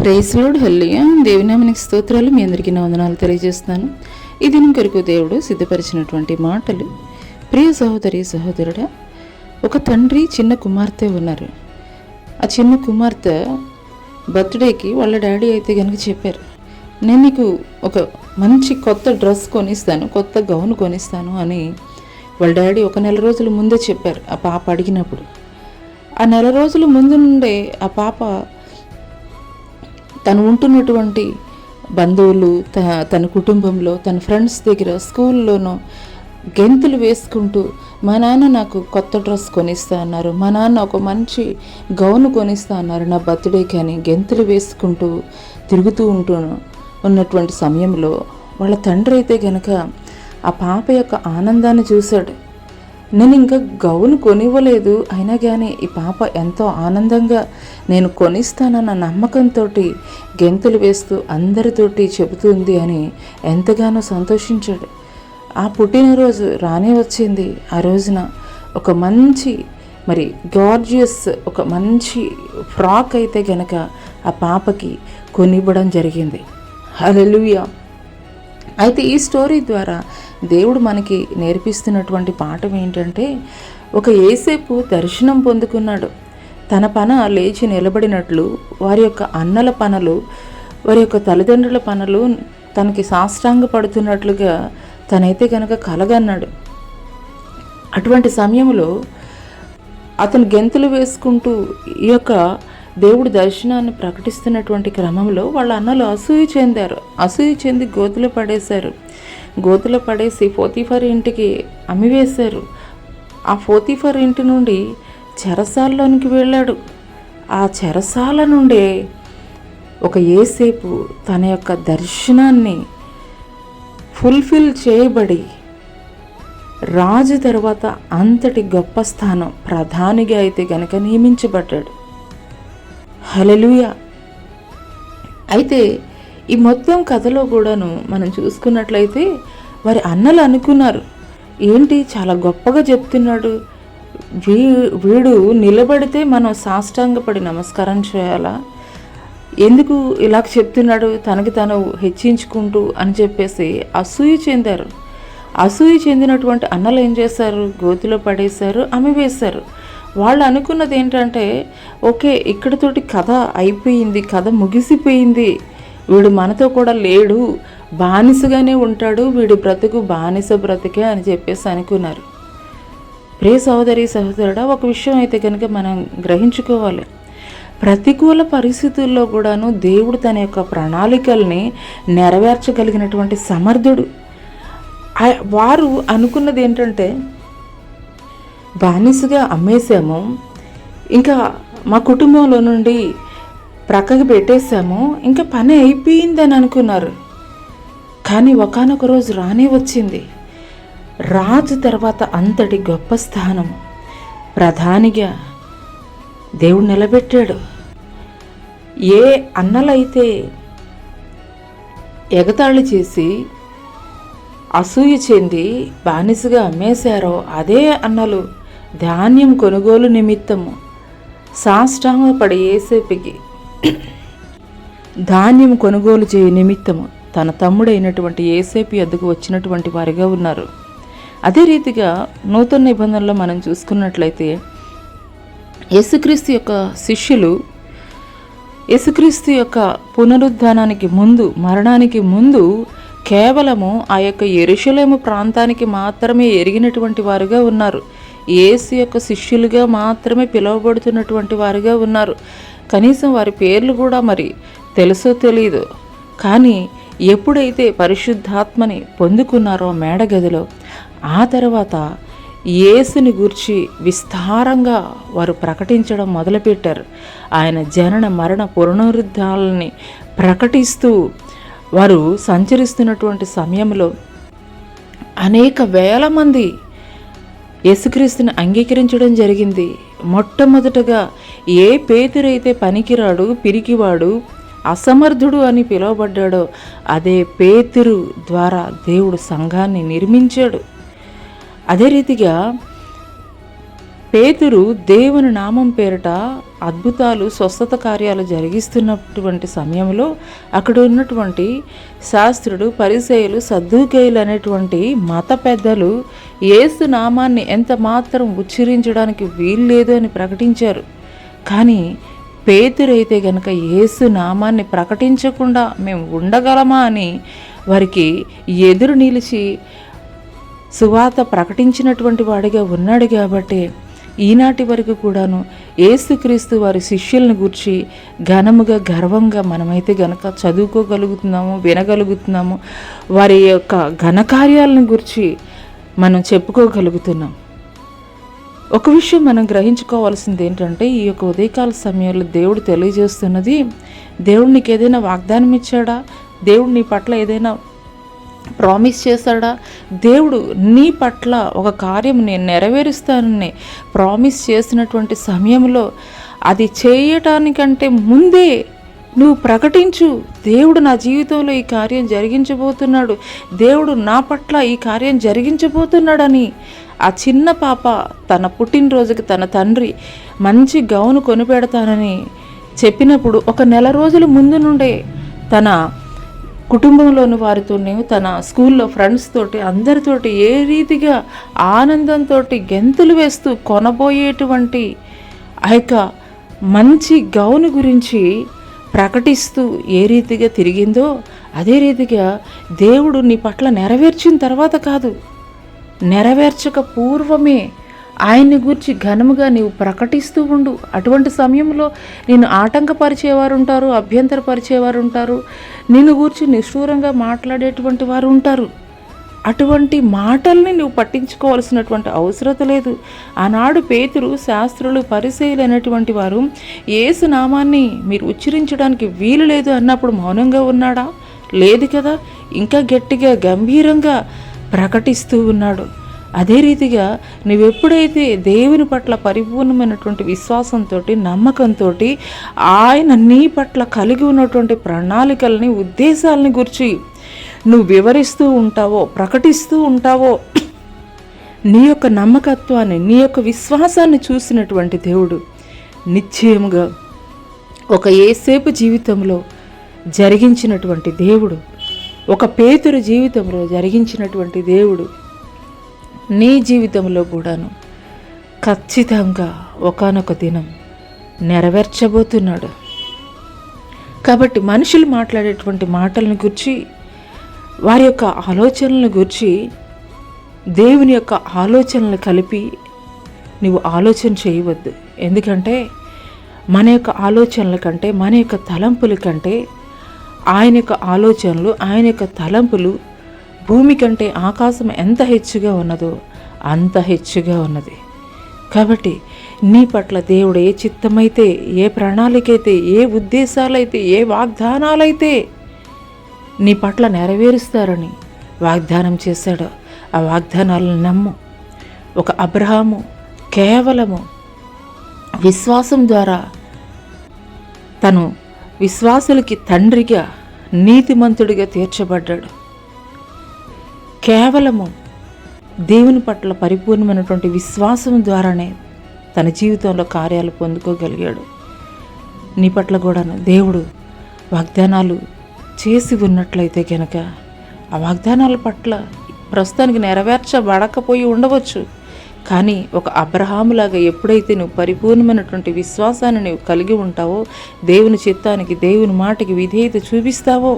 Praise lord, హల్లెలూయా. దేవునామానికి స్తోత్రాలు. మీ అందరికీ నా వందనాలు తెలియజేస్తాను. ఈ దినం కొరకు దేవుడు సిద్ధపరిచినటువంటి మాటలు. ప్రియ సహోదరి సహోదరుడా, ఒక తండ్రి చిన్న కుమార్తె ఉన్నారు. ఆ చిన్న కుమార్తె బర్త్డేకి వాళ్ళ డాడీ అయితే కనుక చెప్పారు, నేను నీకు ఒక మంచి కొత్త డ్రెస్ కొనిస్తాను, కొత్త గౌన్ కొనిస్తాను అని వాళ్ళ డాడీ ఒక నెల రోజుల ముందే చెప్పారు. ఆ పాప అడిగినప్పుడు ఆ నెల రోజుల ముందు నుండే ఆ పాప తను ఉంటున్నటువంటి బంధువులు, తన కుటుంబంలో, తన ఫ్రెండ్స్ దగ్గర, స్కూల్లోనూ గెంతులు వేసుకుంటూ, మా నాన్న నాకు కొత్త డ్రెస్ కొనిస్తా అన్నారు, మా నాన్న ఒక మంచి గౌను కొనిస్తా అన్నారు నా బర్త్డేకి అని గెంతులు వేసుకుంటూ తిరుగుతూ ఉన్నటువంటి సమయంలో వాళ్ళ తండ్రి అయితే కనుక ఆ పాప యొక్క ఆనందాన్ని చూశాడు. నేను ఇంకా గౌను కొనివ్వలేదు, అయినా కానీ ఈ పాప ఎంతో ఆనందంగా నేను కొనిస్తానన్న నమ్మకంతో గెంతులు వేస్తూ అందరితోటి చెబుతుంది అని ఎంతగానో సంతోషించాడు. ఆ పుట్టినరోజు రానే వచ్చింది. ఆ రోజున ఒక మంచి గార్జియస్ ఒక మంచి ఫ్రాక్ అయితే గనక ఆ పాపకి కొనివ్వడం జరిగింది. హల్లెలూయా. అయితే ఈ స్టోరీ ద్వారా దేవుడు మనకి నేర్పిస్తున్నటువంటి పాఠం ఏంటంటే, ఒక యేసేపు దర్శనం పొందుకున్నాడు. తన పన లేచి నిలబడినట్లు వారి యొక్క అన్నల పనలు, వారి యొక్క తల్లిదండ్రుల పనులు తనకి సాష్టాంగ పడుతున్నట్లుగా తనైతే కనుక కలగన్నాడు. అటువంటి సమయంలో అతను గెంతులు వేసుకుంటూ ఈ యొక్క దేవుడి దర్శనాన్ని ప్రకటిస్తున్నటువంటి క్రమంలో వాళ్ళ అన్నలు అసూయ చెంది గోతులో పడేసి పోతీఫర్ ఇంటికి అమ్మివేశారు. ఆ పోతీఫర్ ఇంటి నుండి చెరసాలలోనికి వెళ్ళాడు. ఆ చెరసాల నుండే ఒక యేసేపు తన యొక్క దర్శనాన్ని ఫుల్ఫిల్ చేయబడి రాజు తర్వాత అంతటి గొప్ప స్థానం ప్రధానిగా అయితే గనక నియమించబడ్డాడు. హల్లెలూయా. అయితే ఈ మొత్తం కథలో కూడాను మనం చూసుకున్నట్లయితే వారి అన్నలు అనుకున్నారు, ఏంటి చాలా గొప్పగా చెప్తున్నాడు, వీడు నిలబడితే మనం సాష్టాంగపడి నమస్కారం చేయాలా, ఎందుకు ఇలా చెప్తున్నాడు, తనకి తను హెచ్చించుకుంటూ అని చెప్పేసి అసూయ చెందారు. అసూయ చెందినటువంటి అన్నలు ఏం చేశారు, గోతిలో పడేశారు, అమ్మివేశారు. వాళ్ళు అనుకున్నది ఏంటంటే, ఓకే ఇక్కడితోటి కథ అయిపోయింది, కథ ముగిసిపోయింది, వీడు మనతో కూడా లేడు, బానిసగానే ఉంటాడు, వీడి బ్రతుకు బానిస బ్రతికే అని చెప్పేసి అనుకున్నారు. ప్రియ సహోదరి సహోదరుడా, ఒక విషయం అయితే కనుక మనం గ్రహించుకోవాలి. ప్రతికూల పరిస్థితుల్లో కూడాను దేవుడు తన యొక్క ప్రణాళికల్ని నెరవేర్చగలిగినటువంటి సమర్థుడు. వారు అనుకున్నది ఏంటంటే, బానిసగా అమ్మేశాము, ఇంకా మా కుటుంబంలో నుండి ప్రక్కకి పెట్టేశాము, ఇంకా పని అయిపోయిందని అనుకున్నారు. కానీ ఒకానొక రోజు రానే వచ్చింది. రాజు తర్వాత అంతటి గొప్ప స్థానం ప్రధానిగా దేవుడు నిలబెట్టాడు. ఏ అన్నలైతే ఎగతాళి చేసి అసూయ చెంది బానిసగా అమ్మేశారో అదే అన్నలు ధాన్యం కొనుగోలు నిమిత్తము సాష్టాంగపడి యేసేపుకి ధాన్యం కొనుగోలు చేయ నిమిత్తము తన తమ్ముడైనటువంటి యేసేపు యొద్దకు వచ్చినటువంటి వారిగా ఉన్నారు. అదే రీతిగా నూతన నిబంధనలో మనం చూసుకున్నట్లయితే యేసుక్రీస్తు యొక్క శిష్యులు యేసుక్రీస్తు యొక్క పునరుద్ధానానికి ముందు, మరణానికి ముందు కేవలము ఆ యొక్క యెరూషలేము ప్రాంతానికి మాత్రమే ఎరిగినటువంటి వారుగా ఉన్నారు. యేసు యొక్క శిష్యులుగా మాత్రమే పిలువబడుతున్నటువంటి వారుగా ఉన్నారు. కనీసం వారి పేర్లు కూడా తెలుసో తెలియదు. కానీ ఎప్పుడైతే పరిశుద్ధాత్మని పొందుకున్నారో మేడగదిలో, ఆ తర్వాత యేసుని గూర్చి విస్తారంగా వారు ప్రకటించడం మొదలుపెట్టారు. ఆయన జనన మరణ పునరుద్ధానాలని ప్రకటిస్తూ వారు సంచరిస్తున్నటువంటి సమయంలో అనేక వేల మంది యేసుక్రీస్తుని అంగీకరించడం జరిగింది. మొట్టమొదటగా ఏ పేతురైతే పనికిరాడు, పిరికివాడు, అసమర్థుడు అని పిలువబడ్డాడో అదే పేతురు ద్వారా దేవుడు సంఘాన్ని నిర్మించాడు. అదే రీతిగా పేతురు దేవుని నామం పేరిట అద్భుతాలు స్వస్థత కార్యాలు జరిగిస్తున్నటువంటి సమయంలో అక్కడ ఉన్నటువంటి శాస్త్రుడు, పరిసయ్యులు, సద్దూకయ్యులు అనేటువంటి మత పెద్దలు యేసు నామాన్ని ఎంత మాత్రం ఉచ్చరించడానికి వీల్లేదు అని ప్రకటించారు. కానీ పేతురైతే గనక యేసు నామాన్ని ప్రకటించకుండా మేము ఉండగలమా అని వారికి ఎదురు నిలిచి సువార్త ప్రకటించినటువంటి వాడిగా ఉన్నాడు. కాబట్టి ఈనాటి వరకు కూడాను యేసుక్రీస్తు వారి శిష్యులను గురించి ఘనముగా, గర్వంగా మనమైతే గనక చదువుకోగలుగుతున్నాము, వినగలుగుతున్నాము. వారి యొక్క ఘనకార్యాలను గురించి మనం చెప్పుకోగలుగుతున్నాం. ఒక విషయం మనం గ్రహించుకోవాల్సింది ఏంటంటే, ఈ యొక్క ఉదయకాల సమయంలో దేవుడు తెలియజేస్తున్నది, దేవుడు నీకు ఏదైనా వాగ్దానం ఇచ్చాడా? దేవుడు నీ పట్ల ఏదైనా ప్రామిస్ చేశాడా? దేవుడు నీ పట్ల ఒక కార్యం నేను నెరవేరుస్తానని ప్రామిస్ చేసినటువంటి సమయంలో అది చేయటానికంటే ముందే నువ్వు ప్రకటించు, దేవుడు నా జీవితంలో ఈ కార్యం జరిగించబోతున్నాడు, దేవుడు నా పట్ల ఈ కార్యం జరిగించబోతున్నాడని. ఆ చిన్న పాప తన పుట్టినరోజుకి తన తండ్రి మంచి గౌను కొనిపెడతానని చెప్పినప్పుడు ఒక నెల రోజుల ముందు నుండే తన కుటుంబంలోని వారితోనే, తన స్కూల్లో ఫ్రెండ్స్ తోటి, అందరితోటి ఏ రీతిగా ఆనందంతో గెంతులు వేస్తూ కొనబోయేటువంటి ఆ యొక్క మంచి గౌను గురించి ప్రకటిస్తూ ఏ రీతిగా తిరిగిందో అదే రీతిగా దేవుడు నీ పట్ల నెరవేర్చిన తర్వాత కాదు, నెరవేర్చక పూర్వమే ఆయన్ని గురించి ఘనముగా నీవు ప్రకటిస్తూ ఉండు. అటువంటి సమయంలో నేను ఆటంకపరిచేవారు ఉంటారు, అభ్యంతరపరిచేవారు ఉంటారు, నిన్ను గురించి నిష్ఠూరంగా మాట్లాడేటువంటి వారు ఉంటారు. అటువంటి మాటల్ని నువ్వు పట్టించుకోవాల్సినటువంటి అవసరం లేదు. ఆనాడు పేతురు, శాస్త్రులు, పరిసయ్యులు అనేటువంటి వారు యేసు నామాన్ని మీరు ఉచ్చరించడానికి వీలు లేదు అన్నప్పుడు మౌనంగా ఉన్నాడా? లేదు కదా. ఇంకా గట్టిగా, గంభీరంగా ప్రకటిస్తూ ఉన్నాడు. అదే రీతిగా నువ్వెప్పుడైతే దేవుని పట్ల పరిపూర్ణమైనటువంటి విశ్వాసంతో, నమ్మకంతో ఆయన నీ పట్ల కలిగి ఉన్నటువంటి ప్రణాళికల్ని, ఉద్దేశాలని గురించి నువ్వు వివరిస్తూ ఉంటావో, ప్రకటిస్తూ ఉంటావో, నీ యొక్క నమ్మకత్వాన్ని, నీ యొక్క విశ్వాసాన్ని చూసినటువంటి దేవుడు నిశ్చయముగా ఒక యేసేపు జీవితంలో జరిగించినటువంటి దేవుడు, ఒక పేతురు జీవితంలో జరిగించినటువంటి దేవుడు నీ జీవితంలో కూడాను ఖచ్చితంగా ఒకానొక దినం నెరవేర్చబోతున్నాడు. కాబట్టి మనుషులు మాట్లాడేటువంటి మాటలను గురించి, వారి యొక్క ఆలోచనలను గురించి దేవుని యొక్క ఆలోచనలు కలిపి నువ్వు ఆలోచన చేయవద్దు. ఎందుకంటే మన యొక్క ఆలోచనల కంటే, మన యొక్క తలంపుల కంటే ఆయన యొక్క ఆలోచనలు, ఆయన యొక్క తలంపులు భూమి కంటే ఆకాశం ఎంత హెచ్చుగా ఉన్నదో అంత హెచ్చుగా ఉన్నది. కాబట్టి నీ పట్ల దేవుడు ఏ చిత్తమైతే, ఏ ప్రణాళికైతే, ఏ ఉద్దేశాలైతే, ఏ వాగ్దానాలైతే నీ పట్ల నెరవేరుస్తారని వాగ్దానం చేశాడో ఆ వాగ్దానాలను నమ్ము. ఒక అబ్రహాము కేవలము విశ్వాసం ద్వారా తను విశ్వాసులకి తండ్రిగా, నీతిమంతుడిగా తీర్చబడ్డాడు. కేవలము దేవుని పట్ల పరిపూర్ణమైనటువంటి విశ్వాసం ద్వారానే తన జీవితంలో కార్యాలు పొందుకోగలిగాడు. నీ పట్ల కూడా దేవుడు వాగ్దానాలు చేసి ఉన్నట్లయితే కనుక ఆ వాగ్దానాల పట్ల ప్రస్తుతానికి నెరవేర్చబడకపోయి ఉండవచ్చు. కానీ ఒక అబ్రహాములాగా ఎప్పుడైతే నువ్వు పరిపూర్ణమైనటువంటి విశ్వాసాన్ని నువ్వు కలిగి ఉంటావో, దేవుని చిత్తానికి, దేవుని మాటకి విధేయత చూపిస్తావో,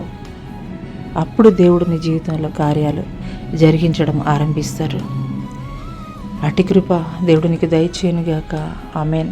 అప్పుడు దేవుడు నీ జీవితంలో కార్యాలు జరిగించడం ఆరంభిస్తారు. అటి కృప దేవుడు నీకు దయచేయునుగాక. ఆమెన్.